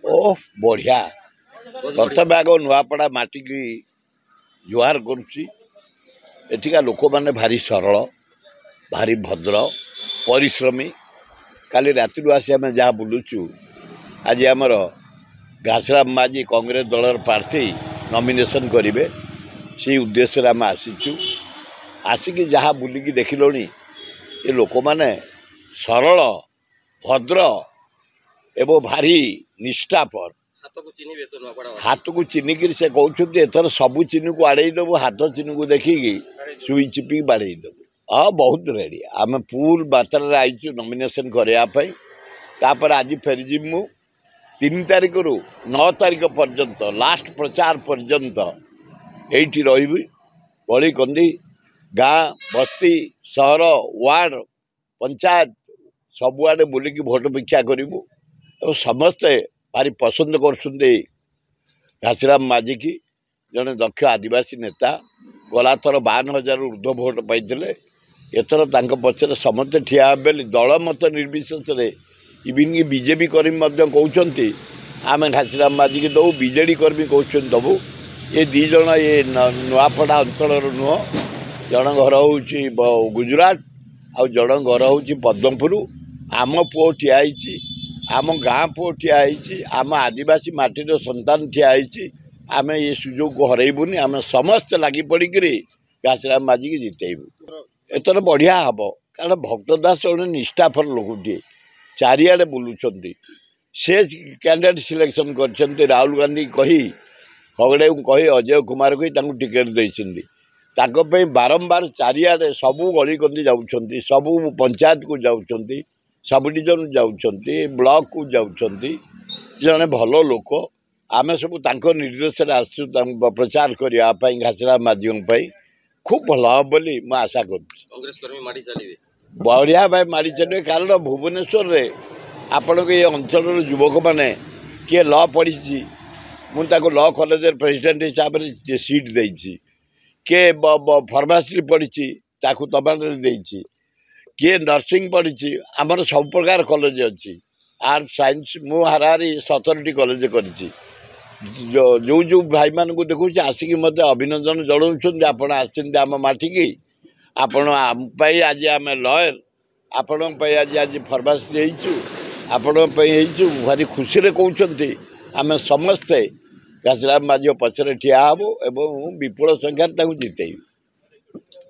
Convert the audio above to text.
ओह बढ़िया प्रथम आग नुआपड़ा माटी की जुहार करुका लोक मैंने भारी सरल भारी भद्र परिश्रमी काली राति आसी आम जहाँ बुलुचु आज आमर घासराम माझी कांग्रेस दलर प्रार्थी नॉमिनेशन करेंगे से उद्देश्य आम आसीचु आसिक जहाँ बुलिकी देखिलोनी ये लोक मैंने सरल भद्र एवं भारी निष्ठापर हाथ को चिनिक से कहते एथर सबू चिन्ह को आड़े देवु हाथ चिन्ह को देखिकी सुई चिपिक बाड़े देवु हाँ बहुत रेडी आम फुल मात्रा आईचु नॉमिनेशन करने आज फेरीजिमु 3 तारिख रु 9 तारिख पर्यंत लास्ट प्रचार पर्यंत एठी रही गली कंदी गाँ बस्ती सहर वार्ड पंचायत सबुआड़े बुलिकी भोट भिक्षा करूँ और समस्ते भारी पसंद कर घासीराम माझी की जड़े दक्ष आदिवासी नेता गला थर 52,000 ऊर्ध्व भोट पाई एथर पचर समस्ते ठिया बेली दल मत निर्विशेष इवन कि बीजेपी कर्मी कहते आम घासीराम माझी की दबू बीजेडी कर्मी कहते दबू ये दीज ये नुआपड़ा अंचल नुह जन घर हूँ गुजरात आउ जन घर हूँ पद्मपुर आम पुओ ठियाई आम गाँ पुओ ठियाई आम आदिवासी माटीर संतान ठियाई आम ये सुजोग को हरइबुनि आम समस्त लगी पड़ी घासीराम माझी की जितेबू एथर बढ़िया हम कारण भक्त दास जड़े निष्ठापर लोकटे चारिआडे बुलुंट से कैंडिडेट सिलेक्शन कर राहुल गांधी कही खगड़े कही अजय कुमार कही टिकेट देते बारंबार चारिआडे सबू गलिकंदी जाऊँच सबू पंचायत को जाऊँच सब डिविजन जाऊँच ब्लॉक को जाऊँच जड़े भल लोक आम सब निर्देश आसु प्रचार करने घासीराम माझी खूब भल हम बोली मैं आशा कर बढ़िया भाई माड़ी चलिए कारण भुवनेश्वर में आपण के अंचल युवक मैंने किए लॉ पढ़ी मुझे लॉ कॉलेज प्रेसिडेंट हिसाब से सीट देती किए फार्मासी पढ़ी तमिलनाडु किए नर्सिंग पढ़ी आमर सब प्रकार कॉलेज अच्छी आर्ट साइंस मु हाराहारी 17टी कॉलेज कर जो जो भाई मान को देखुँ आसिक मत अभिनंदन जनाऊँ आपड़ आम माटी की आपण आज आम लयर आपण आज आज फार्मासी आपण भारी खुशी कहते आम समस्ते घासीराम माझी पछरे ठिया हबो एवं विपुल संख्यार जितेबू।